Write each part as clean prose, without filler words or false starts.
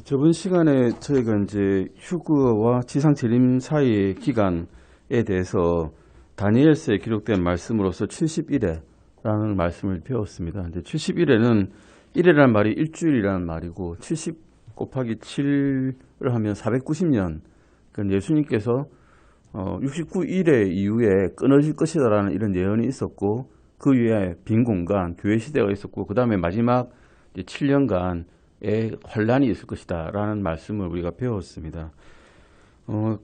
저번 시간에 저희가 이제 휴거와 지상 재림 사이의 기간에 대해서 다니엘서에 기록된 말씀으로서 70일에라는 말씀을 배웠습니다. 이제 70일에는 1이라는 말이 일주일이라는 말이고 70 곱하기 7을 하면 490년. 그러니까 예수님께서 69일의 이후에 끊어질 것이다라는 이런 예언이 있었고 그 위에 빈 공간, 교회 시대가 있었고 그 다음에 마지막 7년간 혼란이 있을 것이다 라는 말씀을 우리가 배웠습니다.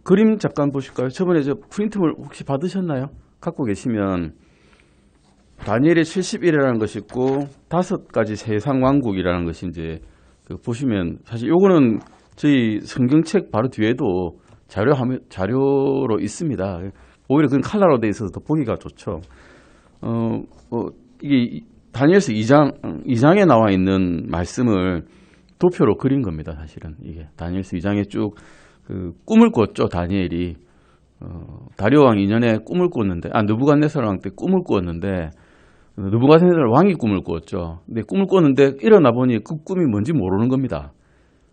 그림 잠깐 보실까요? 저번에 저 프린트물 혹시 받으셨나요? 갖고 계시면 다니엘의 70일이라는 것이 있고 5가지 세상 왕국이라는 것이 이제 보시면 사실 요거는 저희 성경책 바로 뒤에도 자료로 있습니다. 오히려 그건 칼라로 되어 있어서 더 보기가 좋죠. 이게 다니엘서 2장에 나와 있는 말씀을 도표로 그린 겁니다. 사실은 이게 다니엘서 2장에 쭉 꿈을 꿨죠. 다니엘이 다리오 왕 2년에 꿈을 꿨는데 느부갓네살 왕 때 꿈을 꿨는데 느부갓네살 왕이 꿈을 꿨죠. 근데 꿈을 꿨는데 일어나 보니 그 꿈이 뭔지 모르는 겁니다.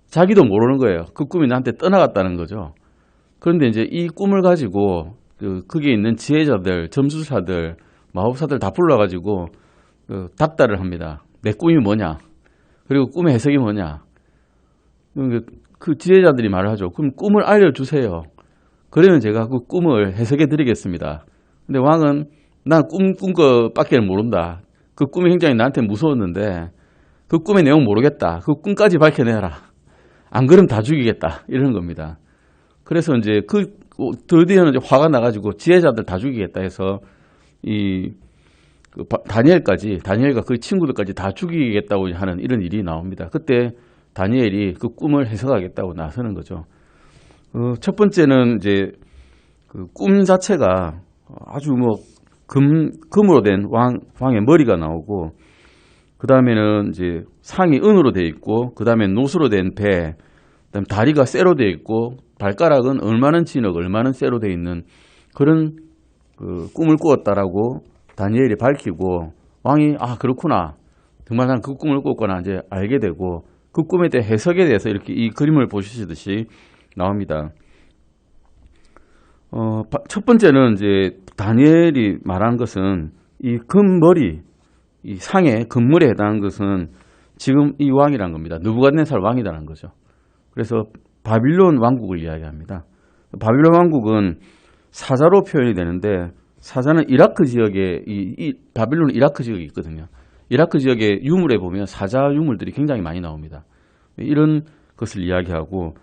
자기도 모르는 거예요. 그 꿈이 나한테 떠나갔다는 거죠. 그런데 이제 이 꿈을 가지고 거기에 있는 지혜자들, 점수사들, 마법사들 다 불러가지고 답답을 합니다. 내 꿈이 뭐냐? 그리고 꿈의 해석이 뭐냐? 그 지혜자들이 말을 하죠. 그럼 꿈을 알려주세요. 그러면 제가 그 꿈을 해석해 드리겠습니다. 근데 왕은 난 꾼 거밖에 모른다. 그 꿈이 굉장히 나한테 무서웠는데 그 꿈의 내용 모르겠다. 그 꿈까지 밝혀내라. 안 그러면 다 죽이겠다. 이런 겁니다. 그래서 이제 드디어는 이제 화가 나가지고 지혜자들 다 죽이겠다 해서 다니엘과 그 친구들까지 다 죽이겠다고 하는 이런 일이 나옵니다. 그때 다니엘이 그 꿈을 해석하겠다고 나서는 거죠. 첫 번째는 이제 그 꿈 자체가 아주 금으로 된 왕의 머리가 나오고, 그 다음에는 이제 상이 은으로 되어 있고, 그 다음에 노수로 된 배, 그 다음에 다리가 쇠로 되어 있고, 발가락은 얼마는 진흙, 얼마는 쇠로 되어 있는 그런 꿈을 꾸었다라고 다니엘이 밝히고, 왕이 그렇구나. 정말 난 그 꿈을 꿨구나 이제 알게 되고, 그 꿈에 대해 해석에 대해서 이렇게 이 그림을 보시듯이 나옵니다. 첫 번째는 이제 다니엘이 말한 것은 이 금머리, 이 상의 금머리에 해당하는 것은 지금 이 왕이란 겁니다. 느부갓네살 왕이라는 거죠. 그래서 바빌론 왕국을 이야기합니다. 바빌론 왕국은 사자로 표현이 되는데, 사자는 이라크 지역에 바빌론은 이라크 지역이 있거든요. 이라크 지역의 유물에 보면 사자 유물들이 굉장히 많이 나옵니다. 이런 것을 이야기하고,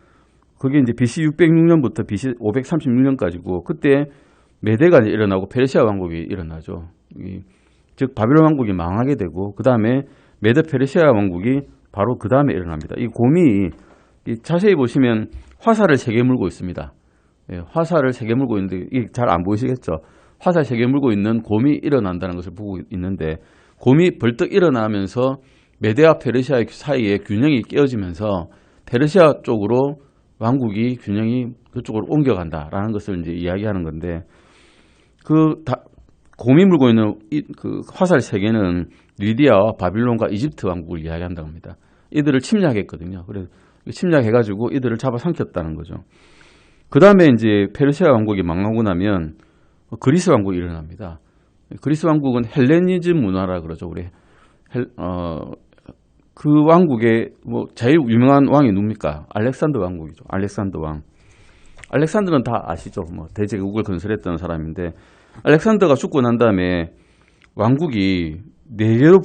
그게 이제 BC 606년부터 BC 536년까지고, 그때 메대가 일어나고 페르시아 왕국이 일어나죠. 즉 바빌론 왕국이 망하게 되고, 그 다음에 메대 페르시아 왕국이 바로 그 다음에 일어납니다. 이 곰이 자세히 보시면 화살을 3개 물고 있습니다. 화살을 3개 물고 있는데 이게 잘 안 보이시겠죠? 화살 3개 물고 있는 곰이 일어난다는 것을 보고 있는데, 곰이 벌떡 일어나면서 메대와 페르시아 사이에 균형이 깨어지면서 페르시아 쪽으로 왕국이 균형이 그쪽으로 옮겨간다라는 것을 이제 이야기하는 건데, 곰이 물고 있는 그 화살 3개는 리디아와 바빌론과 이집트 왕국을 이야기한다고 합니다. 이들을 침략했거든요. 그래서 침략해가지고 이들을 잡아삼켰다는 거죠. 그 다음에 이제 페르시아 왕국이 망하고 나면 그리스 왕국이 일어납니다. 그리스 왕국은 헬레니즘 문화라 그러죠. 우리 그 왕국의 제일 유명한 왕이 누굽니까? 알렉산더 왕국이죠. 알렉산더 왕. 알렉산더는 다 아시죠? 대제국을 건설했던 사람인데, 알렉산더가 죽고 난 다음에 왕국이 4개로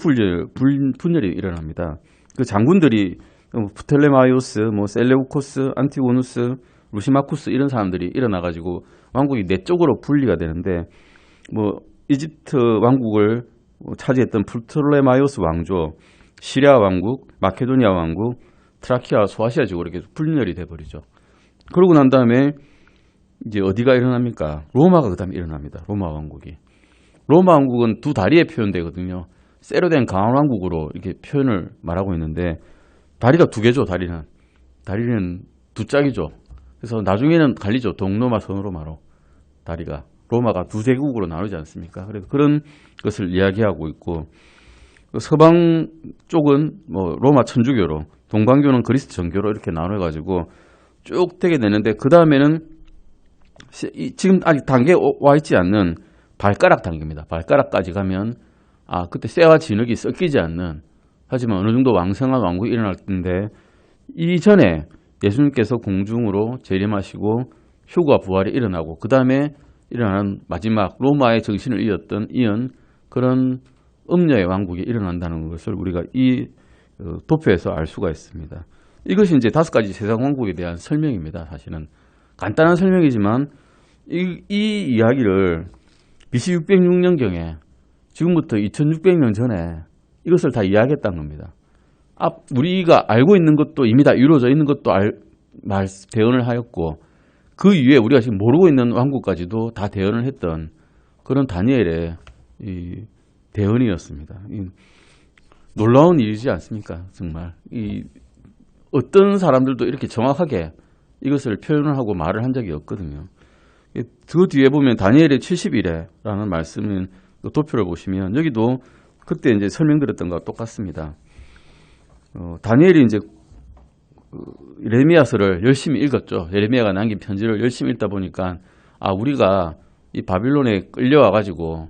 분열이 일어납니다. 그 장군들이 프텔레마이오스, 셀레우코스, 안티고누스, 루시마쿠스 이런 사람들이 일어나가지고 왕국이 4쪽으로 분리가 되는데, 이집트 왕국을 차지했던 프톨레마이오스 왕조, 시리아 왕국, 마케도니아 왕국, 트라키아, 소아시아 지역으로 이렇게 분열이 돼버리죠. 그러고 난 다음에 이제 어디가 일어납니까? 로마가 그 다음에 일어납니다. 로마 왕국이. 로마 왕국은 2다리에 표현되거든요. 쇠로 된 강한 왕국으로 이렇게 표현을 말하고 있는데, 다리가 2개죠. 다리는 2짝이죠. 그래서 나중에는 갈리죠. 동로마, 서로마로 다리가. 로마가 2제국으로 나누지 않습니까? 그래서 그런 것을 이야기하고 있고, 서방 쪽은 로마 천주교로, 동방교는 그리스도 정교로 이렇게 나눠가지고 쭉 되게 되는데 그 다음에는 지금 아직 단계에 와 있지 않는 발가락 단계입니다. 발가락까지 가면 그때 쇠와 진흙이 섞이지 않는, 하지만 어느 정도 왕성한 왕국이 일어날 텐데, 이전에 예수님께서 공중으로 재림하시고 휴거와 부활이 일어나고 그 다음에 일어나는 마지막 로마의 정신을 이은 그런 음녀의 왕국이 일어난다는 것을 우리가 이 도표에서 알 수가 있습니다. 이것이 이제 5가지 세상 왕국에 대한 설명입니다. 사실은 간단한 설명이지만 이 이야기를 BC 606년경에 지금부터 2600년 전에 이것을 다 이야기했다는 겁니다. 우리가 알고 있는 것도 이미 다 이루어져 있는 것도 대언을 하였고, 그 이후에 우리가 지금 모르고 있는 왕국까지도 다 대언을 했던 그런 다니엘의 이 대언이었습니다. 놀라운 일이지 않습니까? 정말 어떤 사람들도 이렇게 정확하게 이것을 표현을 하고 말을 한 적이 없거든요. 그 뒤에 보면 다니엘의 70일에라는 말씀은 도표를 보시면 여기도 그때 이제 설명드렸던 것과 똑같습니다. 다니엘이 이제 예레미야서를 열심히 읽었죠. 예레미야가 남긴 편지를 열심히 읽다 보니까 우리가 이 바빌론에 끌려와 가지고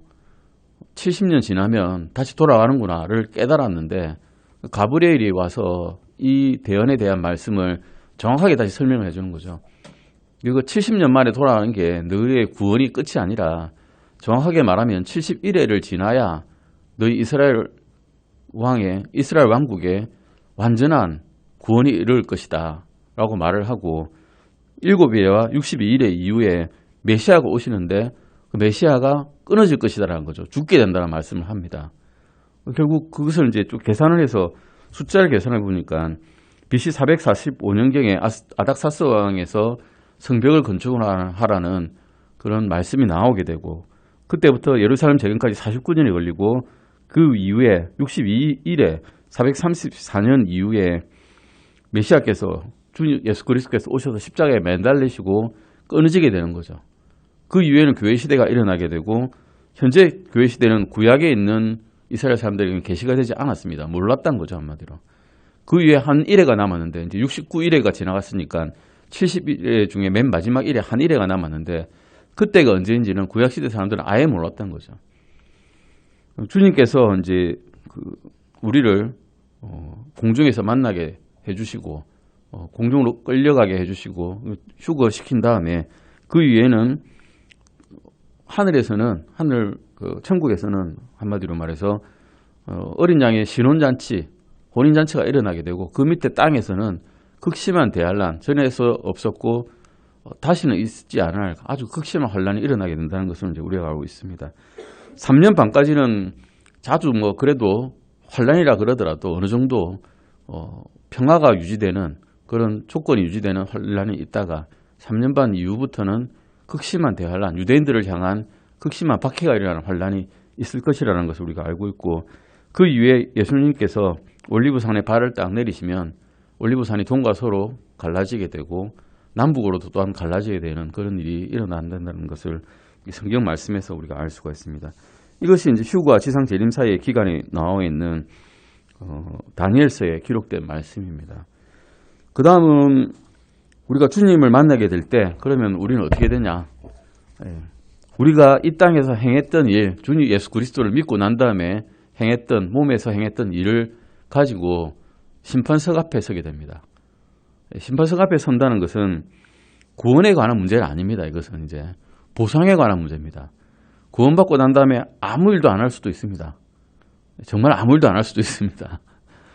70년 지나면 다시 돌아가는구나를 깨달았는데, 가브리엘이 와서 이 대언에 대한 말씀을 정확하게 다시 설명을 해주는 거죠. 이거 70년 만에 돌아가는 게 너희의 구원이 끝이 아니라, 정확하게 말하면 71회를 지나야 너희 이스라엘 왕국의 완전한 구원이 이룰 것이다 라고 말을 하고, 7회와 62일의 이후에 메시아가 오시는데 그 메시아가 끊어질 것이다라는 거죠. 죽게 된다는 말씀을 합니다. 결국 그것을 이제 좀 계산을 해서 숫자를 계산해 보니까 BC 445년경에 아닥사스 왕에서 성벽을 건축하라는 그런 말씀이 나오게 되고, 그때부터 예루살렘 재건까지 49년이 걸리고, 그 이후에 62일에 434년 이후에 메시아께서 주 예수 그리스도께서 오셔서 십자가에 매달리시고 끊어지게 되는 거죠. 그 이후에는 교회 시대가 일어나게 되고, 현재 교회 시대는 구약에 있는 이스라엘 사람들에게는 계시가 되지 않았습니다. 몰랐다는 거죠, 한마디로. 그 이후에 한 1회가 남았는데, 이제 69일회가 지나갔으니까 70일 중에 맨 마지막 일에 한 1회가 남았는데, 그때가 언제인지는 구약 시대 사람들은 아예 몰랐던 거죠. 주님께서 이제 우리를 공중에서 만나게 해주시고, 공중으로 끌려가게 해주시고 휴거시킨 다음에, 그 위에는 하늘에서는 천국에서는 한마디로 말해서 어린 양의 신혼잔치, 혼인잔치가 일어나게 되고, 그 밑에 땅에서는 극심한 대환란, 전에서 없었고 다시는 있지 않을 아주 극심한 환란이 일어나게 된다는 것을 이제 우리가 알고 있습니다. 3년 반까지는 자주 그래도 환란이라 그러더라도 어느 정도 평화가 유지되는 그런 조건이 유지되는 환란이 있다가, 3년 반 이후부터는 극심한 대환란, 유대인들을 향한 극심한 박해가 일어나는 환란이 있을 것이라는 것을 우리가 알고 있고, 그 이후에 예수님께서 올리브산에 발을 딱 내리시면 올리브산이 동과 서로 갈라지게 되고 남북으로도 또한 갈라지게 되는 그런 일이 일어난다는 것을 성경 말씀에서 우리가 알 수가 있습니다. 이것이 이제 휴거와 지상 재림 사이의 기간에 나와 있는 다니엘서에 기록된 말씀입니다. 그 다음은 우리가 주님을 만나게 될 때 그러면 우리는 어떻게 되냐? 우리가 이 땅에서 행했던 일, 주님 예수 그리스도를 믿고 난 다음에 몸에서 행했던 일을 가지고 심판석 앞에 서게 됩니다. 심판석 앞에 선다는 것은 구원에 관한 문제는 아닙니다. 이것은 이제 보상에 관한 문제입니다. 구원받고 난 다음에 아무 일도 안 할 수도 있습니다. 정말 아무 일도 안 할 수도 있습니다.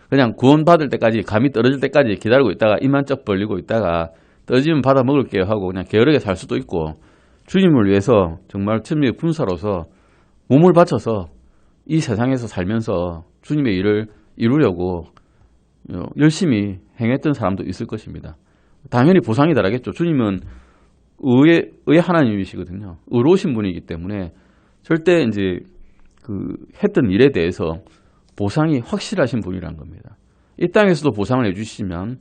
그냥 구원받을 때까지, 감이 떨어질 때까지 기다리고 있다가 이만 쩍 벌리고 있다가 떨어지면 받아 먹을게요 하고 그냥 게으르게 살 수도 있고, 주님을 위해서 정말 천미의 군사로서 몸을 바쳐서 이 세상에서 살면서 주님의 일을 이루려고 열심히 행했던 사람도 있을 것입니다. 당연히 보상이 다르겠죠. 주님은 의의 하나님이시거든요. 의로우신 분이기 때문에 절대 이제 했던 일에 대해서 보상이 확실하신 분이란 겁니다. 이 땅에서도 보상을 해주시면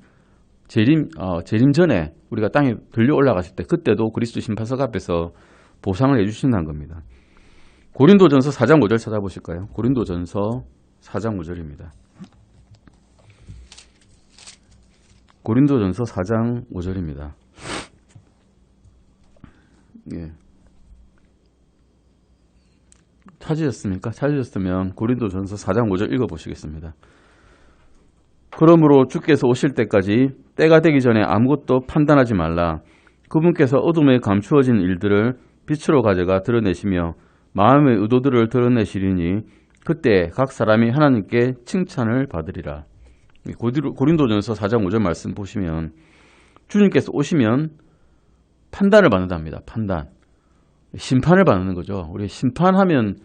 재림 전에 우리가 땅에 들려 올라갔을 때 그때도 그리스도 심판석 앞에서 보상을 해주신다는 겁니다. 고린도전서 4장 5절 찾아보실까요? 고린도전서 4장 5절입니다. 고린도전서 4장 5절입니다. 예. 찾으셨습니까? 찾으셨으면 고린도전서 4장 5절 읽어보시겠습니다. 그러므로 주께서 오실 때까지 때가 되기 전에 아무것도 판단하지 말라. 그분께서 어둠에 감추어진 일들을 빛으로 가져가 드러내시며 마음의 의도들을 드러내시리니 그때 각 사람이 하나님께 칭찬을 받으리라. 고린도전서 4장 5절 말씀 보시면 주님께서 오시면 판단을 받는답니다. 판단. 심판을 받는 거죠. 우리 심판하면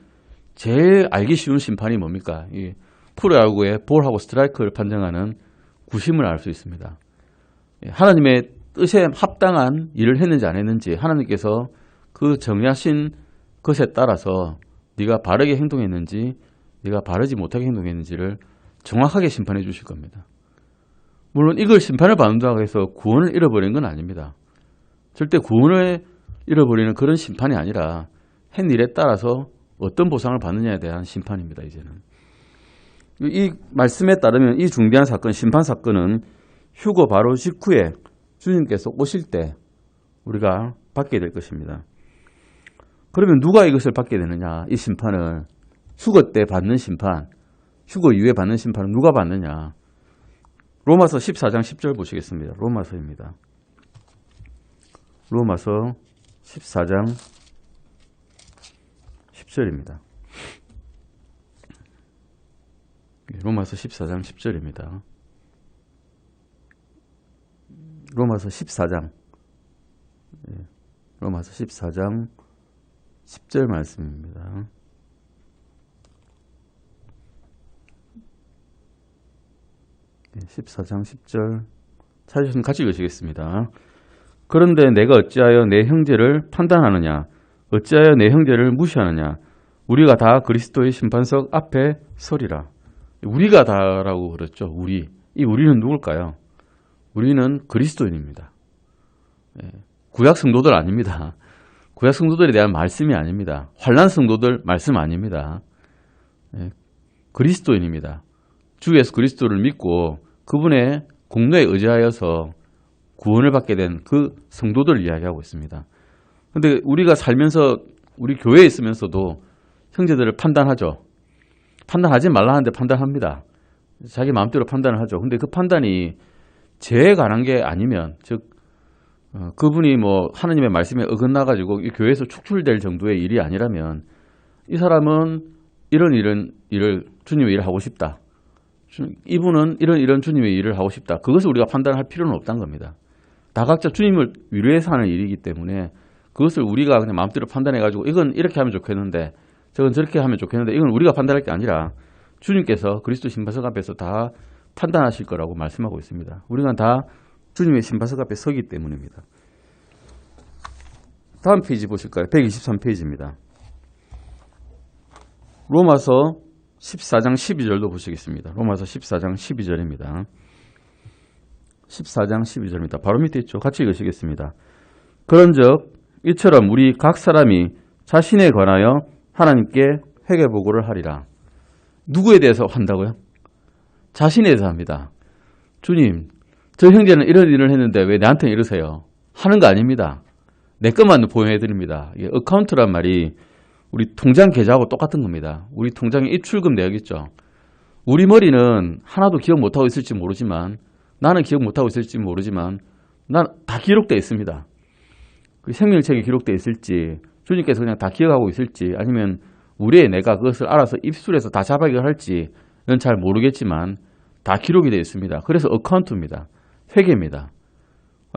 제일 알기 쉬운 심판이 뭡니까? 이 프로야구의 볼하고 스트라이크를 판정하는 구심을 알 수 있습니다. 하나님의 뜻에 합당한 일을 했는지 안 했는지 하나님께서 그 정하신 것에 따라서 네가 바르게 행동했는지 네가 바르지 못하게 행동했는지를 정확하게 심판해 주실 겁니다. 물론 이걸 심판을 받는다고 해서 구원을 잃어버린 건 아닙니다. 절대 구원을 잃어버리는 그런 심판이 아니라 한 일에 따라서 어떤 보상을 받느냐에 대한 심판입니다. 이제는. 이 말씀에 따르면 이 중대한 사건, 심판 사건은 휴거 바로 직후에 주님께서 오실 때 우리가 받게 될 것입니다. 그러면 누가 이것을 받게 되느냐? 이 심판을. 휴거 때 받는 심판, 휴거 이후에 받는 심판은 누가 받느냐? 로마서 14장 10절 보시겠습니다. 로마서입니다. 로마서 14장 10절입니다. 로마서 14장 10절입니다. 로마서 14장 로마서 14장 10절 말씀입니다. 네, 14장 10절 찾으시면 같이 읽으시겠습니다. 그런데 내가 어찌하여 내 형제를 판단하느냐? 어찌하여 내 형제를 무시하느냐? 우리가 다 그리스도의 심판석 앞에 서리라. 우리가 다라고 그랬죠. 우리. 이 우리는 누굴까요? 우리는 그리스도인입니다. 구약 성도들 아닙니다. 구약 성도들에 대한 말씀이 아닙니다. 환난 성도들 말씀 아닙니다. 그리스도인입니다. 주 예수 그리스도를 믿고 그분의 공로에 의지하여서 구원을 받게 된 그 성도들을 이야기하고 있습니다. 그런데 우리가 살면서 우리 교회에 있으면서도 형제들을 판단하죠. 판단하지 말라 하는데 판단합니다. 자기 마음대로 판단을 하죠. 근데 그 판단이 죄에 관한 게 아니면, 즉 그분이 뭐 하나님의 말씀에 어긋나가지고 이 교회에서 축출될 정도의 일이 아니라면 이 사람은 이런 일을 주님의 일을 하고 싶다. 이분은 이런 주님의 일을 하고 싶다. 그것을 우리가 판단할 필요는 없다는 겁니다. 다 각자 주님을 위해서 하는 일이기 때문에 그것을 우리가 그냥 마음대로 판단해가지고 이건 이렇게 하면 좋겠는데 저건 저렇게 하면 좋겠는데 이건 우리가 판단할 게 아니라 주님께서 그리스도 심판석 앞에서 다 판단하실 거라고 말씀하고 있습니다. 우리가 다 주님의 심판석 앞에 서기 때문입니다. 다음 페이지 보실까요? 123페이지입니다. 로마서 14장 12절도 보시겠습니다. 로마서 14장 12절입니다. 14장 12절입니다. 바로 밑에 있죠. 같이 읽으시겠습니다. 그런즉 이처럼 우리 각 사람이 자신에 관하여 하나님께 회개보고를 하리라. 누구에 대해서 한다고요? 자신에 대해서 합니다. 주님, 저 형제는 이런 일을 했는데 왜 나한테 이러세요? 하는 거 아닙니다. 내 것만 보여드립니다. 어카운트란 말이 우리 통장 계좌하고 똑같은 겁니다. 우리 통장에 입출금 내역 있죠. 우리 머리는 하나도 기억 못하고 있을지 모르지만 나는 기억 못하고 있을지 모르지만 난 다 기록되어 있습니다. 그 생명책에 기록되어 있을지 주님께서 그냥 다 기억하고 있을지 아니면 우리의 내가 그것을 알아서 입술에서 다 자백을 할지는 잘 모르겠지만 다 기록이 되어 있습니다. 그래서 어카운트입니다. 회계입니다.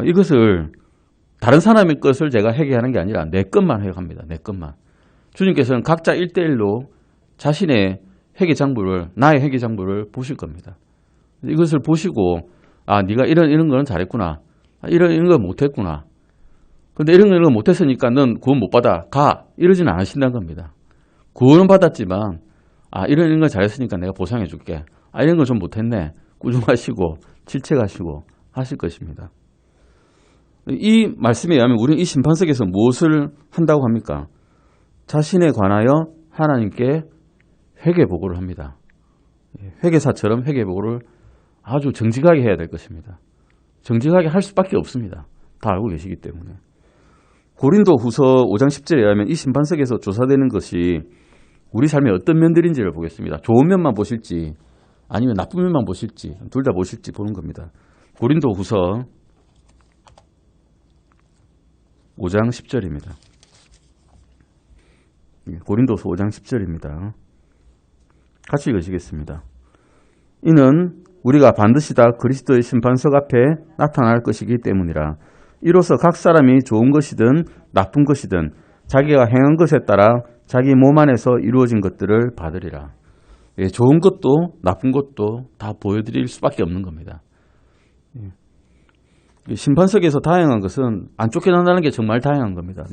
이것을 다른 사람의 것을 제가 회계하는 게 아니라 내 것만 회계합니다. 내 것만. 주님께서는 각자 1대1로 자신의 회계장부를 나의 회계장부를 보실 겁니다. 이것을 보시고 네가 이런 거는 잘했구나. 이런 건 못했구나. 근데 이런 건 못했으니까 넌 구원 못 받아. 가. 이러지는 않으신다는 겁니다. 구원은 받았지만 이런 거 잘했으니까 내가 보상해 줄게. 이런 거 좀 못했네. 꾸중하시고 질책하시고 하실 것입니다. 이 말씀에 의하면 우리는 이 심판석에서 무엇을 한다고 합니까? 자신에 관하여 하나님께 회개보고를 합니다. 회계사처럼 회계보고를 아주 정직하게 해야 될 것입니다. 정직하게 할 수밖에 없습니다. 다 알고 계시기 때문에. 고린도 후서 5장 10절에 의하면 이 심판석에서 조사되는 것이 우리 삶의 어떤 면들인지를 보겠습니다. 좋은 면만 보실지 아니면 나쁜 면만 보실지 둘 다 보실지 보는 겁니다. 고린도 후서 5장 10절입니다. 고린도서 5장 10절입니다. 같이 읽으시겠습니다. 이는 우리가 반드시 다 그리스도의 심판석 앞에 나타날 것이기 때문이라. 이로써 각 사람이 좋은 것이든 나쁜 것이든 자기가 행한 것에 따라 자기 몸 안에서 이루어진 것들을 받으리라. 예, 좋은 것도 나쁜 것도 다 보여드릴 수밖에 없는 겁니다. 예. 심판석에서 다양한 것은 안 쫓겨난다는 게 정말 다양한 겁니다.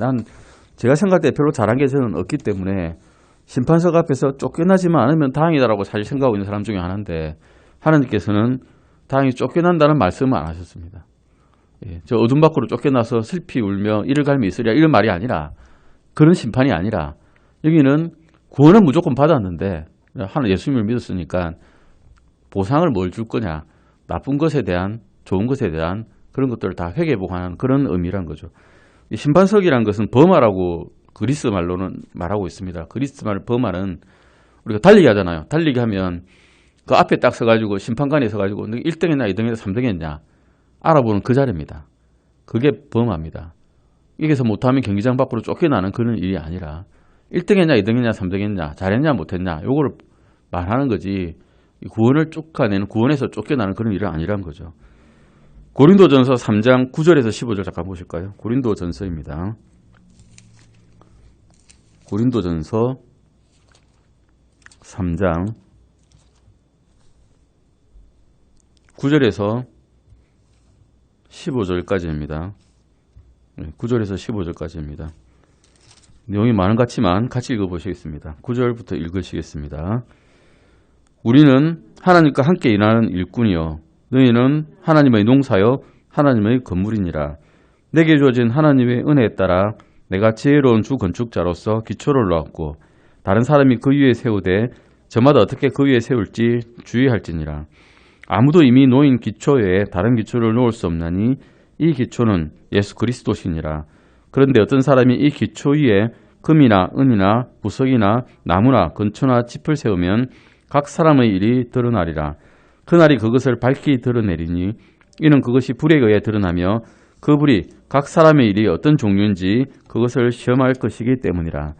제가 생각할 때 별로 잘한 게 저는 없기 때문에 심판석 앞에서 쫓겨나지만 않으면 다행이다라고 사실 생각하고 있는 사람 중에 하나인데 하나님께서는 다행히 쫓겨난다는 말씀을 안 하셨습니다. 예, 저 어둠 밖으로 쫓겨나서 슬피 울며 이를 갈미 있으랴 이런 말이 아니라 그런 심판이 아니라 여기는 구원은 무조건 받았는데 하나 예수님을 믿었으니까 보상을 뭘 줄 거냐 나쁜 것에 대한 좋은 것에 대한 그런 것들을 다 회개복하는 그런 의미란 거죠. 이 심판석이란 것은 범하라고 그리스 말로는 말하고 있습니다. 그리스 말 범하는 우리가 달리기 하잖아요. 달리기 하면 그 앞에 딱 서가지고 심판관에 서가지고 1등 했냐 2등 했냐 3등 했냐 알아보는 그 자리입니다. 그게 범합니다. 여기서 못하면 경기장 밖으로 쫓겨나는 그런 일이 아니라 1등 했냐 2등 했냐 3등 했냐 잘했냐 못했냐 요거를 말하는 거지 구원을 쫓아내는 구원에서 쫓겨나는 그런 일은 아니란 거죠. 고린도전서 3장 9절에서 15절 잠깐 보실까요? 고린도전서입니다. 고린도전서 3장 9절에서 15절까지입니다. 9절에서 15절까지입니다. 내용이 많은 것 같지만 같이 읽어보시겠습니다. 9절부터 읽으시겠습니다. 우리는 하나님과 함께 일하는 일꾼이요 너희는 하나님의 농사요 하나님의 건물이니라. 내게 주어진 하나님의 은혜에 따라 내가 지혜로운 주 건축자로서 기초를 놓았고 다른 사람이 그 위에 세우되 저마다 어떻게 그 위에 세울지 주의할지니라. 아무도 이미 놓인 기초 외에 다른 기초를 놓을 수 없나니 이 기초는 예수 그리스도시니라. 그런데 어떤 사람이 이 기초 위에 금이나 은이나 부석이나 나무나 건초나 짚을 세우면 각 사람의 일이 드러나리라. 그날이 그것을 밝히 드러내리니 이는 그것이 불에 의해 드러나며 그 불이 각 사람의 일이 어떤 종류인지 그것을 시험할 것이기 때문이라.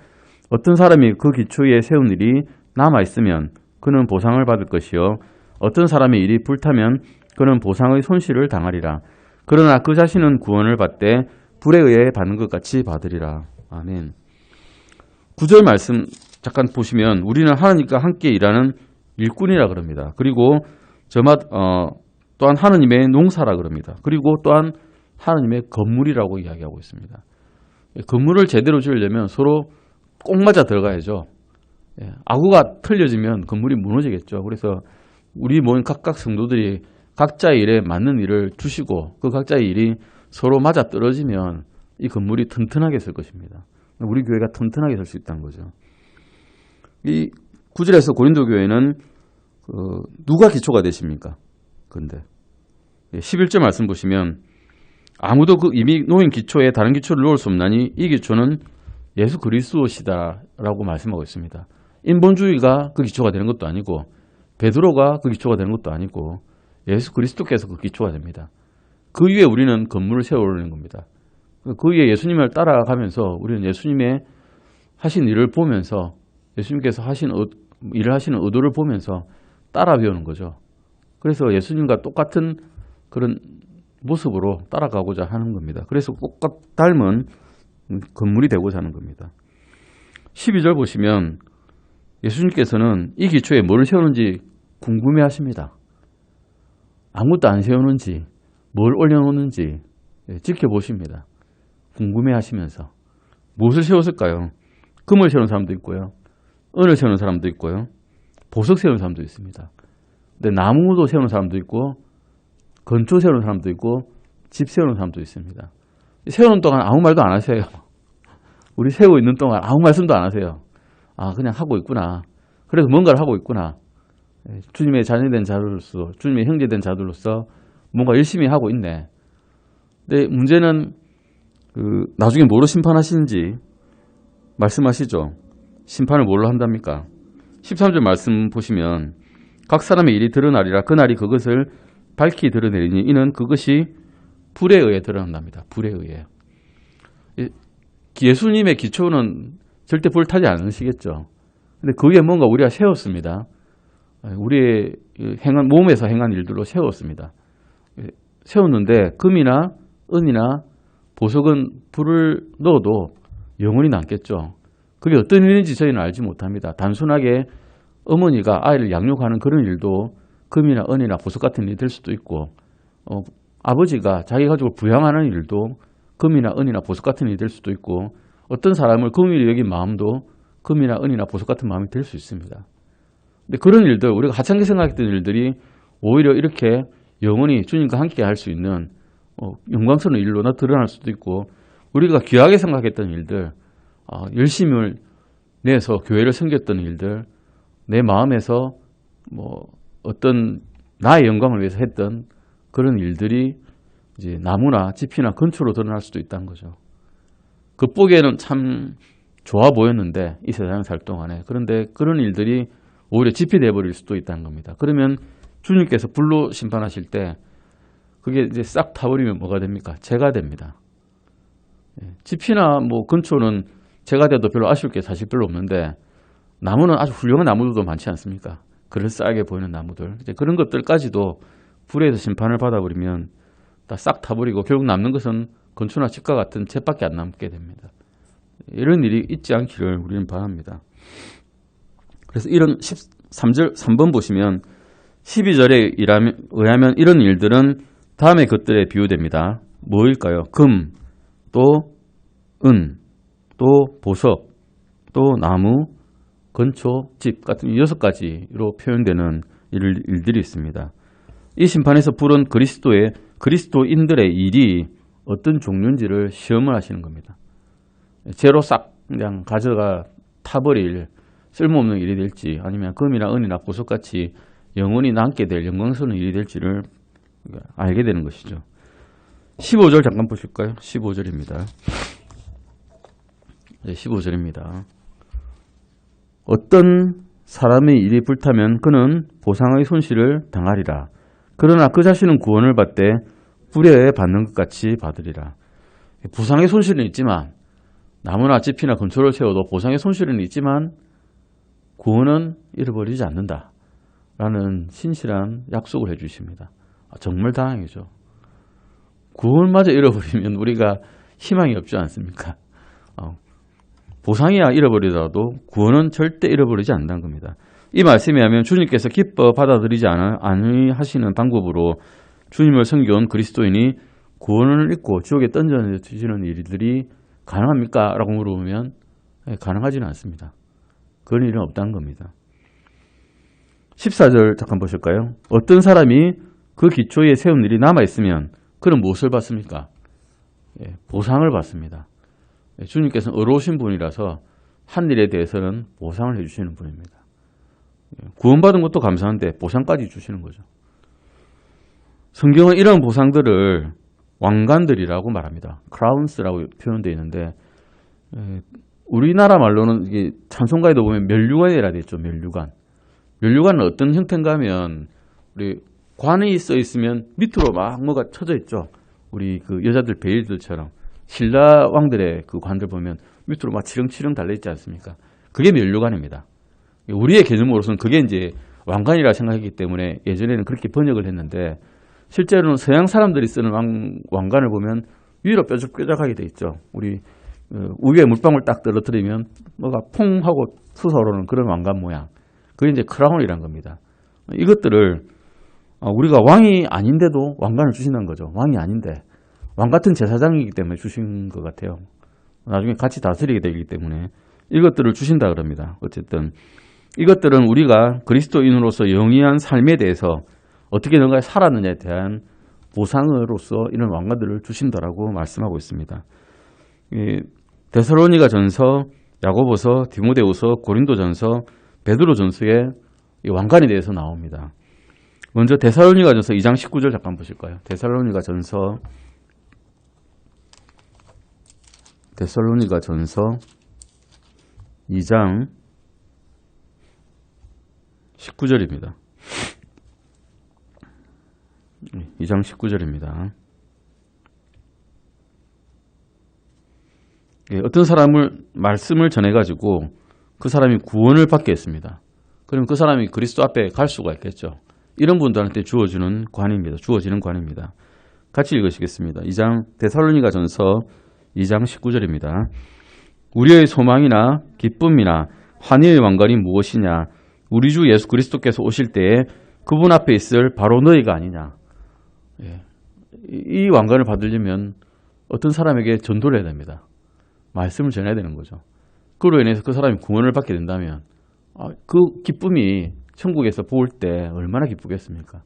어떤 사람이 그 기초 위에 세운 일이 남아있으면 그는 보상을 받을 것이요 어떤 사람의 일이 불타면 그는 보상의 손실을 당하리라. 그러나 그 자신은 구원을 받되 불에 의해 받는 것 같이 받으리라. 아멘. 9절 말씀 잠깐 보시면 우리는 하나님과 함께 일하는 일꾼이라 그럽니다. 그리고 또한 하나님의 농사라 그럽니다. 그리고 또한 하나님의 건물이라고 이야기하고 있습니다. 건물을 제대로 지으려면 서로 꼭 맞아 들어가야죠. 아구가 틀려지면 건물이 무너지겠죠. 그래서 우리 모인 각각 성도들이 각자의 일에 맞는 일을 주시고 그 각자의 일이 서로 맞아 떨어지면 이 건물이 튼튼하게 설 것입니다. 우리 교회가 튼튼하게 설 수 있다는 거죠. 이 9절에서 고린도 교회는 누가 기초가 되십니까? 근데 11절 말씀 보시면 아무도 그 이미 놓인 기초에 다른 기초를 놓을 수 없나니 이 기초는 예수 그리스도시다라고 말씀하고 있습니다. 인본주의가 그 기초가 되는 것도 아니고 베드로가 그 기초가 되는 것도 아니고 예수 그리스도께서 그 기초가 됩니다. 그 위에 우리는 건물을 세우려는 겁니다. 그 위에 예수님을 따라가면서 우리는 예수님의 하신 일을 보면서 예수님께서 일을 하시는 의도를 보면서 따라 배우는 거죠. 그래서 예수님과 똑같은 그런 모습으로 따라가고자 하는 겁니다. 그래서 똑같 닮은 건물이 되고자 하는 겁니다. 12절 보시면 예수님께서는 이 기초에 뭘 세우는지 궁금해 하십니다. 아무것도 안 세우는지 뭘 올려놓는지 지켜보십니다. 궁금해 하시면서 무엇을 세웠을까요? 금을 세우는 사람도 있고요. 은을 세우는 사람도 있고요. 보석 세우는 사람도 있습니다. 근데 나무도 세우는 사람도 있고 건초 세우는 사람도 있고 집 세우는 사람도 있습니다. 세우는 동안 아무 말도 안 하세요. 우리 세우고 있는 동안 아무 말씀도 안 하세요. 아, 그냥 하고 있구나. 그래서 뭔가를 하고 있구나. 주님의 자녀된 자들로서, 주님의 형제된 자들로서 뭔가 열심히 하고 있네. 근데 문제는 나중에 뭐로 심판하시는지 말씀하시죠. 심판을 뭘로 한답니까? 13절 말씀 보시면 각 사람의 일이 드러나리라. 그날이 그것을 밝히 드러내리니 이는 그것이 불에 의해 드러난답니다. 불에 의해. 예수님의 기초는 절대 불 타지 않으시겠죠. 근데 그 위에 뭔가 우리가 세웠습니다. 우리의 몸에서 행한 일들로 세웠습니다. 세웠는데 금이나 은이나 보석은 불을 넣어도 영원히 남겠죠. 그게 어떤 일인지 저희는 알지 못합니다. 단순하게 어머니가 아이를 양육하는 그런 일도 금이나 은이나 보석 같은 일이 될 수도 있고, 아버지가 자기 가족을 부양하는 일도 금이나 은이나 보석 같은 일이 될 수도 있고, 어떤 사람을 금으로 여긴 마음도 금이나 은이나 보석 같은 마음이 될 수 있습니다. 근데 그런 일들, 우리가 하찮게 생각했던 일들이 오히려 이렇게 영원히 주님과 함께 할 수 있는 영광스러운 일로 드러날 수도 있고, 우리가 귀하게 생각했던 일들, 열심을 내서 교회를 섬겼던 일들, 내 마음에서 어떤 나의 영광을 위해서 했던 그런 일들이 이제 나무나 지피나 건초로 드러날 수도 있다는 거죠. 겉보기에는 참 좋아 보였는데 이 세상에 살 동안에, 그런데 그런 일들이 오히려 지피 되어버릴 수도 있다는 겁니다. 그러면 주님께서 불로 심판하실 때 그게 이제 싹 타버리면 뭐가 됩니까? 재가 됩니다. 지피나 건초는 재가 돼도 별로 아쉬울 게 사실 별로 없는데, 나무는 아주 훌륭한 나무들도 많지 않습니까? 그럴싸하게 보이는 나무들. 이제 그런 것들까지도 불에서 심판을 받아버리면 다 싹 타버리고 결국 남는 것은 건초나 칩과 같은 재밖에 안 남게 됩니다. 이런 일이 있지 않기를 우리는 바랍니다. 그래서 이런 13절 3번 보시면 12절에 의하면 이런 일들은 다음의 것들에 비유됩니다. 뭐일까요? 금, 또 은, 또 보석, 또 나무, 건초, 집 같은 6가지로 표현되는 일들이 있습니다. 이 심판에서 불은 그리스도인들의 일이 어떤 종류인지를 시험을 하시는 겁니다. 재로 싹 그냥 가져가 타버릴 쓸모없는 일이 될지, 아니면 금이나 은이나 보석같이 영원히 남게 될 영광스러운 일이 될지를 알게 되는 것이죠. 15절 잠깐 보실까요? 15절입니다. 15절입니다. 어떤 사람의 일이 불타면 그는 보상의 손실을 당하리라. 그러나 그 자신은 구원을 받되 불에 받는 것 같이 받으리라. 보상의 손실은 있지만, 나무나 지피나 건초를 세워도 보상의 손실은 있지만 구원은 잃어버리지 않는다 라는 신실한 약속을 해주십니다. 정말 다행이죠. 구원마저 잃어버리면 우리가 희망이 없지 않습니까? 보상이야 잃어버리더라도 구원은 절대 잃어버리지 않는다는 겁니다. 이 말씀에 하면 주님께서 기뻐 받아들이지 않으시는 방법으로 주님을 섬겨온 그리스도인이 구원을 잃고 지옥에 던져지는 일들이 가능합니까? 라고 물어보면 가능하지는 않습니다. 그런 일은 없다는 겁니다. 14절 잠깐 보실까요? 어떤 사람이 그 기초에 세운 일이 남아있으면 그는 무엇을 받습니까? 보상을 받습니다. 주님께서는 의로우신 분이라서 한 일에 대해서는 보상을 해주시는 분입니다. 구원받은 것도 감사한데 보상까지 주시는 거죠. 성경은 이런 보상들을 왕관들이라고 말합니다. 크라운스라고 표현되어 있는데, 우리나라 말로는 이게 찬송가에도 보면 멸류관이라 되어 있죠. 멸류관. 멸류관은 어떤 형태인가 하면, 우리 관이 써 있으면 밑으로 막 뭐가 쳐져 있죠. 우리 그 여자들 베일들처럼. 신라 왕들의 그 관들 보면 밑으로 막 치렁치렁 달려있지 않습니까? 그게 멸류관입니다. 우리의 개념으로서는 그게 이제 왕관이라 생각했기 때문에 예전에는 그렇게 번역을 했는데, 실제로는 서양 사람들이 쓰는 왕관을 보면 위로 뾰족뾰족하게 돼 있죠. 우리 우유에 물방울 딱 떨어뜨리면 뭐가 퐁 하고 솟아오르는 그런 왕관 모양. 그게 이제 크라운이란 겁니다. 이것들을 우리가 왕이 아닌데도 왕관을 주신다는 거죠. 왕이 아닌데 왕 같은 제사장이기 때문에 주신 것 같아요. 나중에 같이 다스리게 되기 때문에 이것들을 주신다 그럽니다. 어쨌든 이것들은 우리가 그리스도인으로서 영위한 삶에 대해서 어떻게 뭔가 살았느냐에 대한 보상으로서 이런 왕관들을 주신다라고 말씀하고 있습니다. 데살로니가 전서, 야고보서, 디모데후서, 고린도 전서, 베드로 전서에 이 왕관에 대해서 나옵니다. 먼저 데살로니가전서 2장 19절 잠깐 보실까요? 데살로니가전서 2장 19절입니다. 2장 19절입니다. 어떤 사람을 말씀을 전해가지고 그 사람이 구원을 받게 했습니다. 그럼 그 사람이 그리스도 앞에 갈 수가 있겠죠. 이런 분들한테 주어지는 관입니다. 같이 읽으시겠습니다. 데살로니가전서 2장 19절입니다. 우리의 소망이나 기쁨이나 환희의 왕관이 무엇이냐? 우리 주 예수 그리스도께서 오실 때에 그분 앞에 있을 바로 너희가 아니냐? 이 왕관을 받으려면 어떤 사람에게 전도를 해야 됩니다. 말씀을 전해야 되는 거죠. 그로 인해서 그 사람이 구원을 받게 된다면 그 기쁨이 천국에서 보일 때 얼마나 기쁘겠습니까?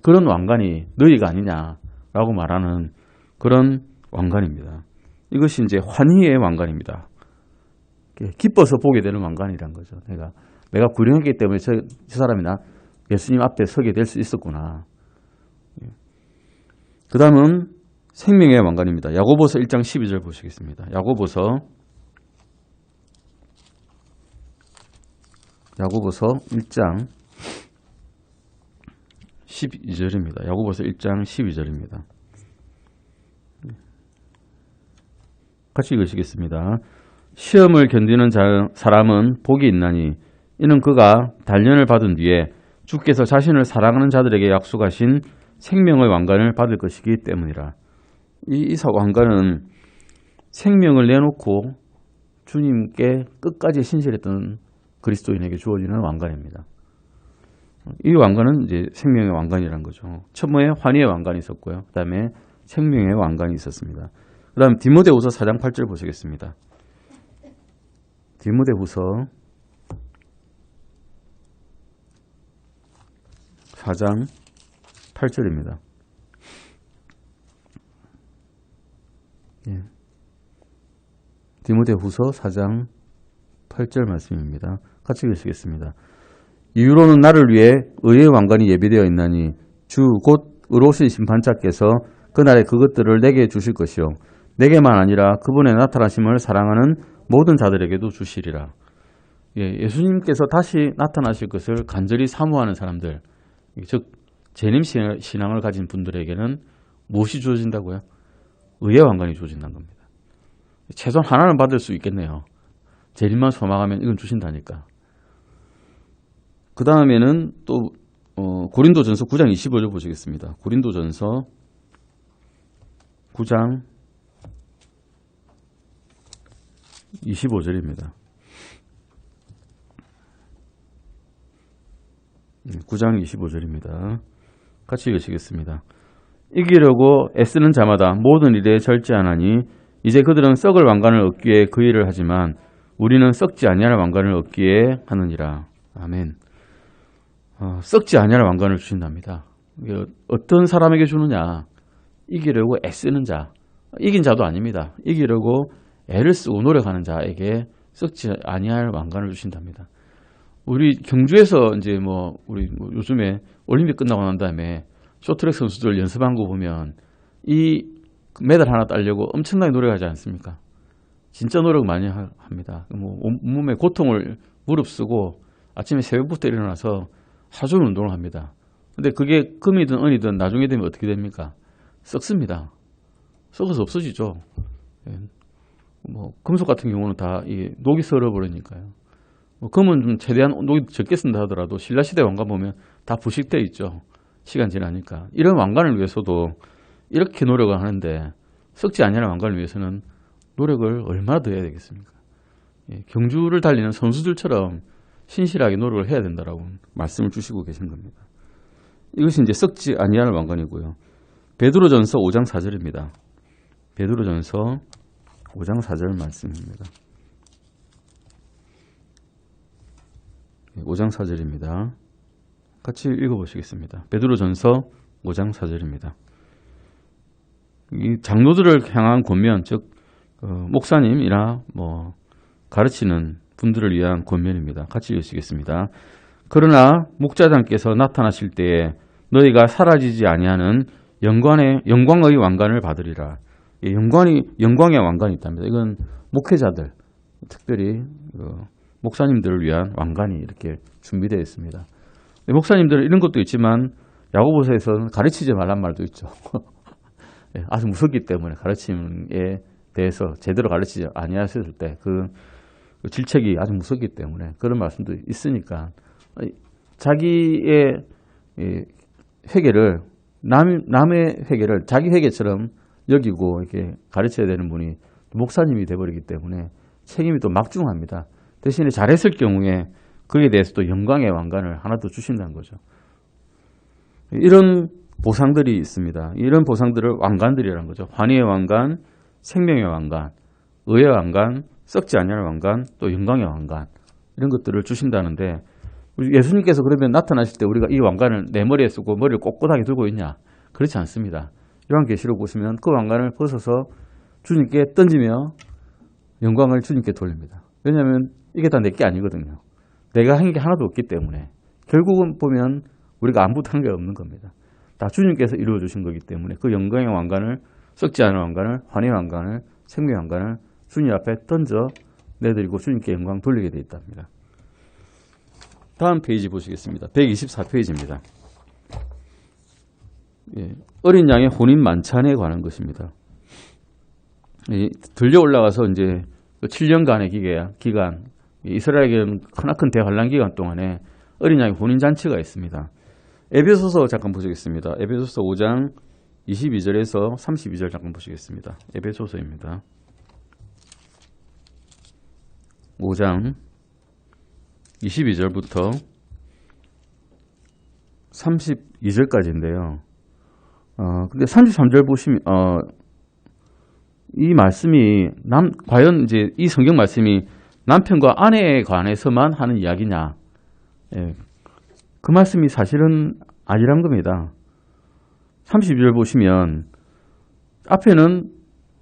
그런 왕관이 너희가 아니냐라고 말하는 그런 왕관입니다. 이것이 이제 환희의 왕관입니다. 기뻐서 보게 되는 왕관이란 거죠. 내가 구령했기 때문에 저 사람이 예수님 앞에 서게 될 수 있었구나. 그 다음은 생명의 왕관입니다. 야고보서 1장 12절 보시겠습니다. 야고보서 1장 12절입니다. 야고보서 1장 12절입니다. 같이 읽으시겠습니다. 시험을 견디는 사람은 복이 있나니 이는 그가 단련을 받은 뒤에 주께서 자신을 사랑하는 자들에게 약속하신 생명의 왕관을 받을 것이기 때문이라. 이 왕관은 생명을 내놓고 주님께 끝까지 신실했던 그리스도인에게 주어지는 왕관입니다. 이 왕관은 이제 생명의 왕관이라는 거죠. 처음에 환희의 왕관이 있었고요. 그 다음에 생명의 왕관이 있었습니다. 그 다음 디모데후서 4장 8절 보시겠습니다. 디모데후서 4장 8절입니다. 디모데후서 4장 8절 말씀입니다. 같이 읽으시겠습니다. 이유로는 나를 위해 의의 왕관이 예비되어 있나니 주 곧 의로우신 심판자께서 그날에 그것들을 내게 주실 것이요 내게만 아니라 그분의 나타나심을 사랑하는 모든 자들에게도 주시리라. 예수님께서 다시 나타나실 것을 간절히 사모하는 사람들, 즉 재림 신앙을 가진 분들에게는 무엇이 주어진다고요? 의의 왕관이 주어진다는 겁니다. 최소한 하나는 받을 수 있겠네요. 재림만 소망하면 이건 주신다니까. 그 다음에는 또 고린도전서 9장 25절 보시겠습니다. 고린도전서 9장 25절입니다. 9장 25절입니다. 같이 읽으시겠습니다. 이기려고 애쓰는 자마다 모든 일에 절제하나니 이제 그들은 썩을 왕관을 얻기 위해 그 일을 하지만 우리는 썩지 아니할 왕관을 얻기에 하느니라. 아멘. 썩지 아니할 왕관을 주신답니다. 어떤 사람에게 주느냐? 이기려고 애쓰는 자. 이긴 자도 아닙니다. 이기려고 애를 쓰고 노력하는 자에게 썩지 아니할 왕관을 주신답니다. 우리 경주에서 이제 우리 요즘에 올림픽 끝나고 난 다음에 쇼트트랙 선수들 연습한 거 보면 이 메달 하나 따려고 엄청나게 노력하지 않습니까? 진짜 노력 많이 합니다. 온몸에 고통을 무릅쓰고 아침에 새벽부터 일어나서 하루 종일 운동을 합니다. 근데 그게 금이든 은이든 나중에 되면 어떻게 됩니까? 썩습니다. 썩어서 없어지죠. 금속 같은 경우는 다 녹이 썰어버리니까요. 금은 좀 최대한 녹이 적게 쓴다 하더라도 신라시대 왕관 보면 다 부식되어 있죠. 시간 지나니까. 이런 왕관을 위해서도 이렇게 노력을 하는데 썩지 아니할 왕관을 위해서는 노력을 얼마나 더 해야 되겠습니까? 경주를 달리는 선수들처럼 신실하게 노력을 해야 된다라고 말씀을 주시고 계신 겁니다. 이것이 이제 썩지 아니할 왕관이고요. 베드로전서 5장 4절입니다. 베드로전서 5장 4절 말씀입니다. 5장 4절입니다. 같이 읽어보시겠습니다. 베드로전서 5장 4절입니다. 이 장로들을 향한 권면, 즉 목사님이나 가르치는 분들을 위한 권면입니다. 같이 읽으시겠습니다. 그러나 목자장께서 나타나실 때에 너희가 사라지지 아니하는 영광의 왕관을 받으리라. 영광의 왕관이 있답니다. 이건 목회자들, 특별히 목사님들을 위한 왕관이 이렇게 준비되어 있습니다. 목사님들은 이런 것도 있지만 야고보서에서는 가르치지 말란 말도 있죠. 아주 무섭기 때문에 가르침에 대해서 제대로 가르치지 아니하셨을 때 그 질책이 아주 무섭기 때문에 그런 말씀도 있으니까 자기의 회개를 남의 회개를 자기 회개처럼 여기고 이렇게 가르쳐야 되는 분이 목사님이 되어버리기 때문에 책임이 또 막중합니다. 대신에 잘했을 경우에 그에 대해서 또 영광의 왕관을 하나 더 주신다는 거죠. 이런 보상들이 있습니다. 이런 보상들을 왕관들이라는 거죠. 환희의 왕관, 생명의 왕관, 의의 왕관, 썩지 아니할 왕관, 또 영광의 왕관 이런 것들을 주신다는데 예수님께서 그러면 나타나실 때 우리가 이 왕관을 내 머리에 쓰고 머리를 꼿꼿하게 들고 있냐? 그렇지 않습니다. 요한계시록 보시면 그 왕관을 벗어서 주님께 던지며 영광을 주님께 돌립니다. 왜냐하면 이게 다 내게 아니거든요. 내가 한 게 하나도 없기 때문에 결국은 보면 우리가 아무것도 한 게 없는 겁니다. 다 주님께서 이루어 주신 거기 때문에 그 영광의 왕관을 썩지 않은 왕관을 환희의 왕관을 생명의 왕관을 주님 앞에 던져 내드리고 주님께 영광 돌리게 되어 있답니다. 다음 페이지 보시겠습니다. 124페이지입니다. 어린 양의 혼인 만찬에 관한 것입니다. 들려 올라가서 이제 7년간의 기간, 이스라엘에게는 크나큰 대환란 기간 동안에 어린 양의 혼인 잔치가 있습니다. 에베소서 잠깐 보시겠습니다. 에베소서 5장 22절에서 32절 잠깐 보시겠습니다. 에베소서입니다. 5장 22절부터 32절까지인데요. 근데 33절 보시면, 이 말씀이, 과연 이제 이 성경 말씀이 남편과 아내에 관해서만 하는 이야기냐. 예, 그 말씀이 사실은 아니란 겁니다. 32절 보시면, 앞에는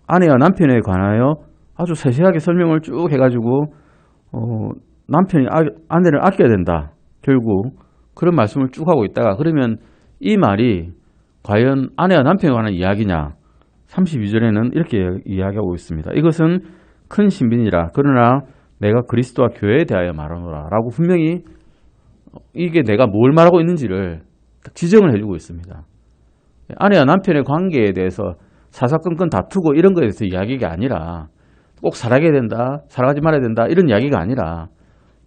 아내와 남편에 관하여 아주 세세하게 설명을 쭉 해가지고, 남편이 아내를 아껴야 된다. 결국 그런 말씀을 쭉 하고 있다가 그러면 이 말이 과연 아내와 남편에 관한 이야기냐. 32절에는 이렇게 이야기하고 있습니다. 이것은 큰 신비니라. 그러나 내가 그리스도와 교회에 대하여 말하노라. 라고 분명히 이게 내가 뭘 말하고 있는지를 지정을 해주고 있습니다. 아내와 남편의 관계에 대해서 사사건건 다투고 이런 거에 대해서 이야기가 아니라 꼭 사랑해야 된다, 사랑하지 말아야 된다 이런 이야기가 아니라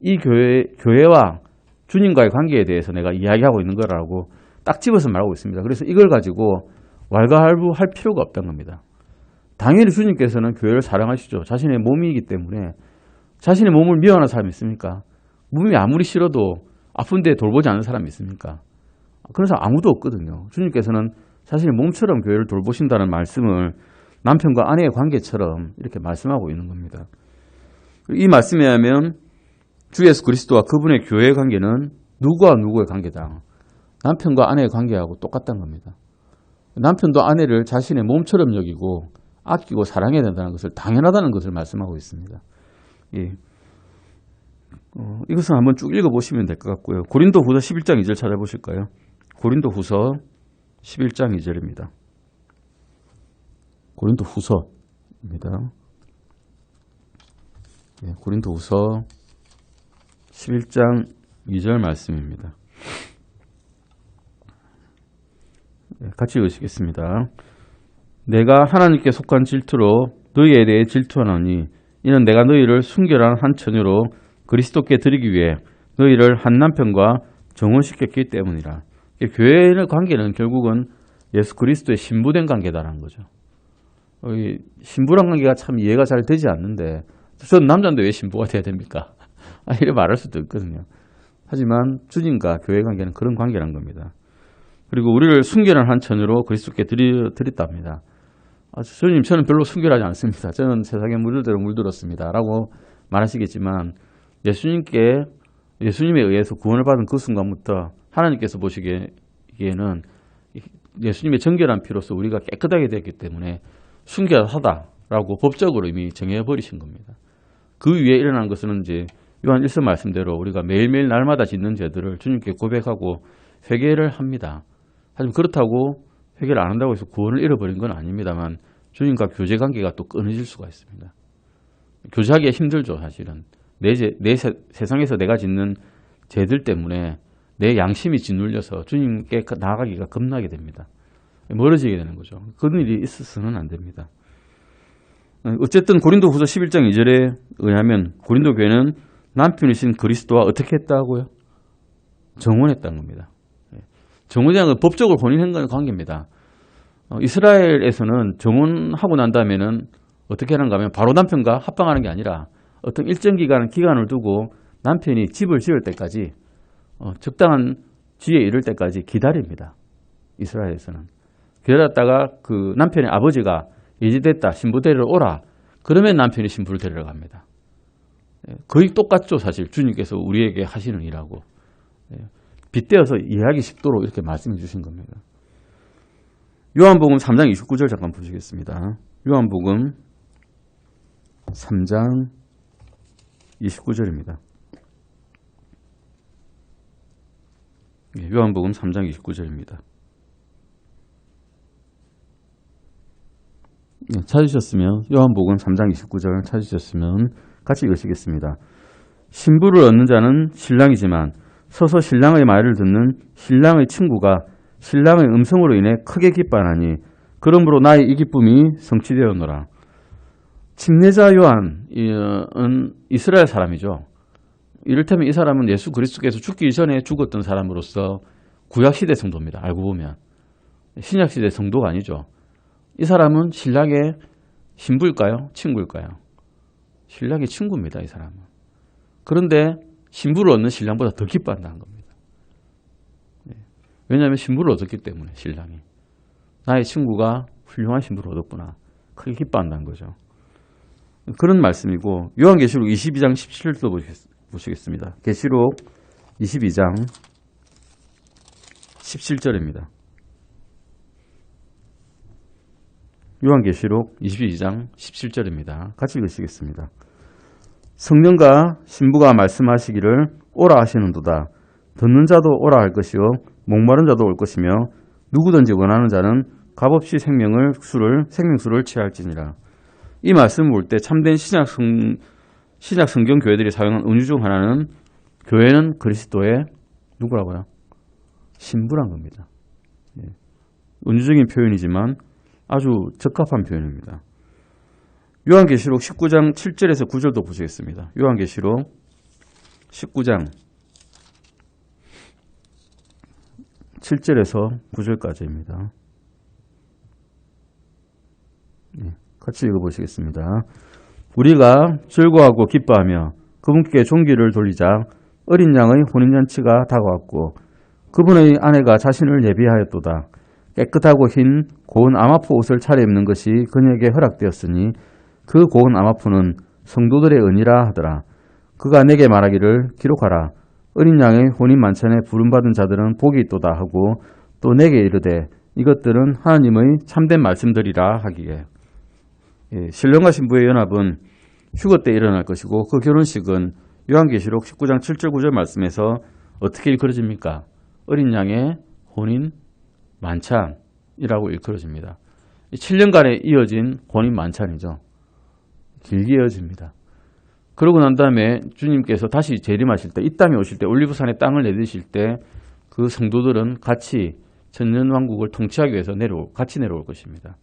이 교회와 주님과의 관계에 대해서 내가 이야기하고 있는 거라고 딱 집어서 말하고 있습니다. 그래서 이걸 가지고 왈가왈부할 필요가 없다는 겁니다. 당연히 주님께서는 교회를 사랑하시죠. 자신의 몸이기 때문에 자신의 몸을 미워하는 사람이 있습니까? 몸이 아무리 싫어도 아픈데 돌보지 않는 사람이 있습니까? 그런 사람 아무도 없거든요. 주님께서는 자신의 몸처럼 교회를 돌보신다는 말씀을 남편과 아내의 관계처럼 이렇게 말씀하고 있는 겁니다. 이 말씀에 하면 주 예수 그리스도와 그분의 교회의 관계는 누구와 누구의 관계다. 남편과 아내의 관계하고 똑같다는 겁니다. 남편도 아내를 자신의 몸처럼 여기고 아끼고 사랑해야 된다는 것을 당연하다는 것을 말씀하고 있습니다. 예. 이것은 한번 쭉 읽어보시면 될 것 같고요. 고린도후서 11장 2절 찾아보실까요? 고린도후서 11장 2절입니다. 고린도후서입니다. 예, 고린도후서 11장 2절 말씀입니다. 예, 같이 읽으시겠습니다. 내가 하나님께 속한 질투로 너희에 대해 질투하노니 이는 내가 너희를 순결한 한 처녀로 그리스도께 드리기 위해 너희를 한 남편과 정혼시켰기 때문이라. 교회의 관계는 결국은 예수 그리스도의 신부된 관계다라는 거죠. 신부란 관계가 참 이해가 잘 되지 않는데 전 남자인데 왜 신부가 돼야 됩니까? 이렇게 말할 수도 있거든요. 하지만 주님과 교회 관계는 그런 관계란 겁니다. 그리고 우리를 순결한 한 처녀로 그리스도께 드렸답니다. 주님 저는 별로 순결하지 않습니다. 저는 세상에 물들 대로 물들었습니다. 라고 말하시겠지만 예수님에 의해서 구원을 받은 그 순간부터 하나님께서 보시기에는 예수님의 정결한 피로서 우리가 깨끗하게 되었기 때문에 순결하다라고 법적으로 이미 정해버리신 겁니다. 그 위에 일어난 것은 이제 요한 1서 말씀대로 우리가 매일매일 날마다 짓는 죄들을 주님께 고백하고 회개를 합니다. 하지만 그렇다고 회개를 안 한다고 해서 구원을 잃어버린 건 아닙니다만 주님과 교제 관계가 또 끊어질 수가 있습니다. 교제하기가 힘들죠, 사실은. 세상에서 내가 짓는 죄들 때문에 내 양심이 짓눌려서 주님께 나아가기가 겁나게 됩니다. 멀어지게 되는 거죠. 그런 일이 있어서는 안 됩니다. 어쨌든 고린도후서 11장 2절에 의하면 고린도 교회는 남편이신 그리스도와 어떻게 했다고요? 정혼했다는 겁니다. 정혼이라는 건 법적으로 혼인한 관계입니다. 이스라엘에서는 정혼하고 난 다음에는 어떻게 하는가 하면 바로 남편과 합방하는 게 아니라 어떤 일정 기간을 두고 남편이 집을 지을 때까지 적당한 지에 이를 때까지 기다립니다. 이스라엘에서는. 기다렸다가 그 남편의 아버지가 이제됐다, 신부 데리러 오라. 그러면 남편이 신부를 데리러 갑니다. 거의 똑같죠, 사실. 주님께서 우리에게 하시는 일하고. 빗대어서 이해하기 쉽도록 이렇게 말씀해 주신 겁니다. 요한복음 3장 29절 잠깐 보시겠습니다. 요한복음 3장 29절입니다. 요한복음 3장 29절입니다. 찾으셨으면 요한복음 3장 29절 찾으셨으면 같이 읽으시겠습니다. 신부를 얻는 자는 신랑이지만 서서 신랑의 말을 듣는 신랑의 친구가 신랑의 음성으로 인해 크게 기뻐하나니 그러므로 나의 이 기쁨이 성취되었노라. 침례자 요한은 이스라엘 사람이죠. 이를테면 이 사람은 예수 그리스도께서 죽기 전에 죽었던 사람으로서 구약시대 성도입니다. 알고 보면. 신약시대 성도가 아니죠. 이 사람은 신랑의 신부일까요? 친구일까요? 신랑의 친구입니다. 이 사람은. 그런데 신부를 얻는 신랑보다 더 기뻐한다는 겁니다. 왜냐하면 신부를 얻었기 때문에 신랑이. 나의 친구가 훌륭한 신부를 얻었구나. 크게 기뻐한다는 거죠. 그런 말씀이고 요한계시록 22장 17절도 보시겠습니다. 계시록 22장 17절입니다. 요한계시록 22장 17절입니다. 같이 읽으시겠습니다. 성령과 신부가 말씀하시기를 오라 하시는도다. 듣는 자도 오라 할 것이요 목마른 자도 올 것이며 누구든지 원하는 자는 값없이 생명수를 취할지니라. 이 말씀을 볼 때 참된 신약 성경 교회들이 사용한 은유 중 하나는 교회는 그리스도의 누구라고요? 신부란 겁니다. 은유적인 표현이지만 아주 적합한 표현입니다. 요한계시록 19장 7절에서 9절도 보시겠습니다. 요한계시록 19장 7절에서 9절까지입니다. 같이 읽어보시겠습니다. 우리가 즐거워하고 기뻐하며 그분께 존귀를 돌리자 어린 양의 혼인잔치가 다가왔고 그분의 아내가 자신을 예비하였도다. 깨끗하고 흰 고운 암화포 옷을 차려입는 것이 그녀에게 허락되었으니 그 고운 암화포는 성도들의 은이라 하더라. 그가 내게 말하기를 기록하라. 어린 양의 혼인 만찬에 부름받은 자들은 복이 있도다 하고 또 내게 이르되 이것들은 하나님의 참된 말씀들이라 하기에. 신령과 신부의 연합은 휴거 때 일어날 것이고 그 결혼식은 요한계시록 19장 7절 9절 말씀에서 어떻게 일컬어집니까? 어린 양의 혼인 만찬이라고 일컬어집니다. 7년간에 이어진 혼인 만찬이죠. 길게 이어집니다. 그러고 난 다음에 주님께서 다시 재림하실 때, 이 땅에 오실 때, 올리브산에 땅을 내리실 때 그 성도들은 같이 천년왕국을 통치하기 위해서 같이 내려올 것입니다.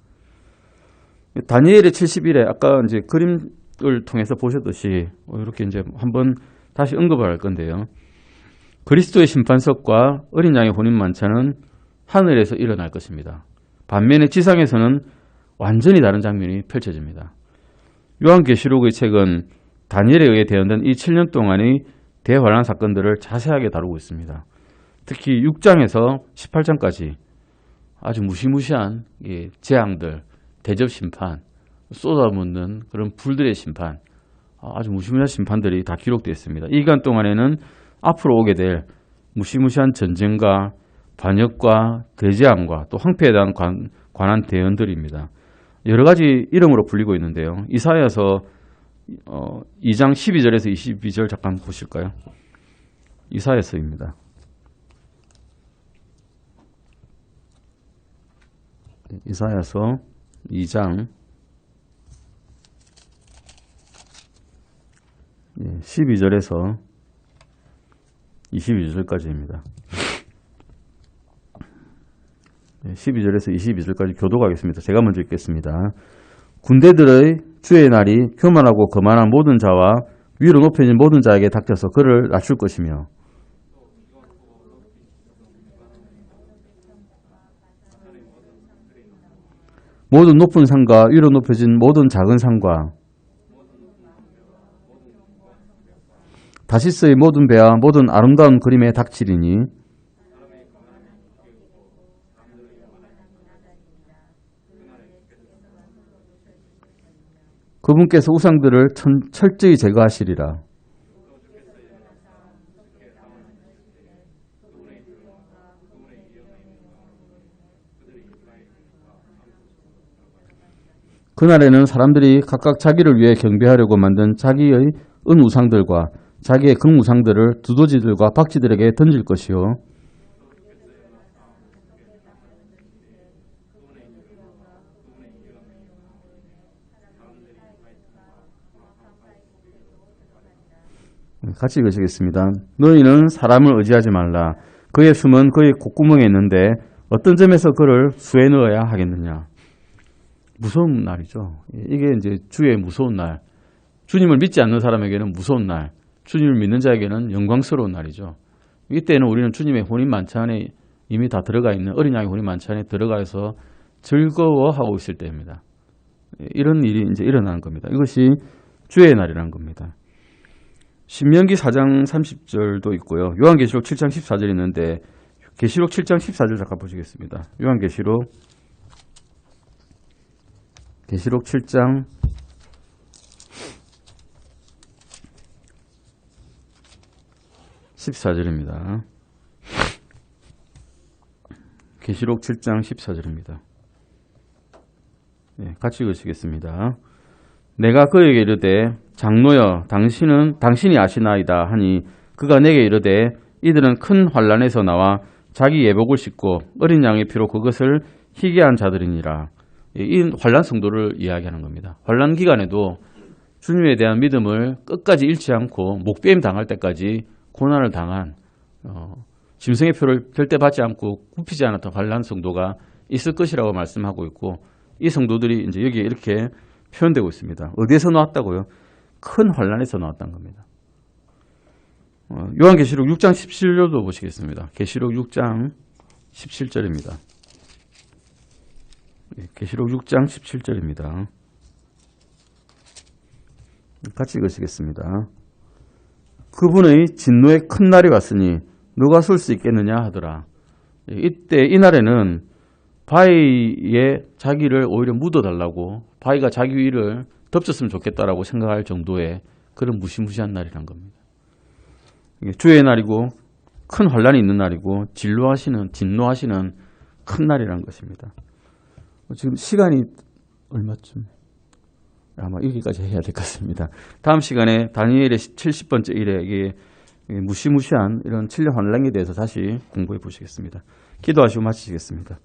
다니엘의 70일에 아까 이제 그림을 통해서 보셨듯이 이렇게 이제 한번 다시 언급을 할 건데요. 그리스도의 심판석과 어린 양의 혼인 만찬은 하늘에서 일어날 것입니다. 반면에 지상에서는 완전히 다른 장면이 펼쳐집니다. 요한계시록의 책은 다니엘에 의해 대언된 이 7년 동안의 대환란 사건들을 자세하게 다루고 있습니다. 특히 6장에서 18장까지 아주 무시무시한 재앙들, 대접 심판, 쏟아붓는 그런 불들의 심판, 아주 무시무시한 심판들이 다 기록되어 있습니다. 이 기간 동안에는 앞으로 오게 될 무시무시한 전쟁과 반역과 대재앙과 또 황폐에 대한 관한 대언들입니다. 여러 가지 이름으로 불리고 있는데요. 이사야서 2장 12절에서 22절 잠깐 보실까요? 이사야서입니다. 이사야서 2장 12절에서 22절까지입니다. 12절에서 22절까지 교독하겠습니다. 제가 먼저 읽겠습니다. 군대들의 주의 날이 교만하고 거만한 모든 자와 위로 높여진 모든 자에게 닥쳐서 그를 낮출 것이며 모든 높은 산과 위로 높여진 모든 작은 산과 다시스의 모든 배와 모든 아름다운 그림에 닥치리니 그분께서 우상들을 철저히 제거하시리라. 그날에는 사람들이 각각 자기를 위해 경배하려고 만든 자기의 은 우상들과 자기의 금 우상들을 두더지들과 박쥐들에게 던질 것이요. 같이 읽으시겠습니다. 너희는 사람을 의지하지 말라. 그의 숨은 그의 콧구멍에 있는데 어떤 점에서 그를 수에 넣어야 하겠느냐. 무서운 날이죠. 이게 이제 주의 무서운 날. 주님을 믿지 않는 사람에게는 무서운 날. 주님을 믿는 자에게는 영광스러운 날이죠. 이때는 우리는 주님의 혼인 만찬에 이미 다 들어가 있는 어린 양의 혼인 만찬에 들어가서 즐거워하고 있을 때입니다. 이런 일이 이제 일어나는 겁니다. 이것이 주의 날이라는 겁니다. 신명기 4장 30절도 있고요. 요한계시록 7장 14절이 있는데 계시록 7장 14절 잠깐 보시겠습니다. 요한계시록 7장 14절입니다. 계시록 7장 14절입니다. 네, 같이 읽으시겠습니다. 내가 그에게 이르되 장로여 당신이 아시나이다 하니 그가 내게 이르되 이들은 큰 환난에서 나와 자기 예복을 씻고 어린 양의 피로 그것을 희게 한 자들이니라. 이 환난 성도를 이야기하는 겁니다. 환난 기간에도 주님에 대한 믿음을 끝까지 잃지 않고 목배임 당할 때까지 고난을 당한 짐승의 표를 절대 받지 않고 굽히지 않았던 환난 성도가 있을 것이라고 말씀하고 있고 이 성도들이 이제 여기에 이렇게 표현되고 있습니다. 어디에서 나왔다고요? 큰 환난에서 나왔다는 겁니다. 요한계시록 6장 17절도 보시겠습니다. 계시록 6장 17절입니다. 계시록 6장 17절입니다. 같이 읽으시겠습니다. 그분의 진노의 큰 날이 왔으니 누가 설 수 있겠느냐 하더라. 이때 이 날에는 바위에 자기를 오히려 묻어달라고 바위가 자기 위를 덮쳤으면 좋겠다라고 생각할 정도의 그런 무시무시한 날이란 겁니다. 주의 날이고 큰 환난이 있는 날이고 진노하시는 큰 날이란 것입니다. 지금 시간이 얼마쯤? 아마 여기까지 해야 될 것 같습니다. 다음 시간에 다니엘의 70번째 일에 무시무시한 이런 7년 환난에 대해서 다시 공부해 보시겠습니다. 기도하시고 마치시겠습니다.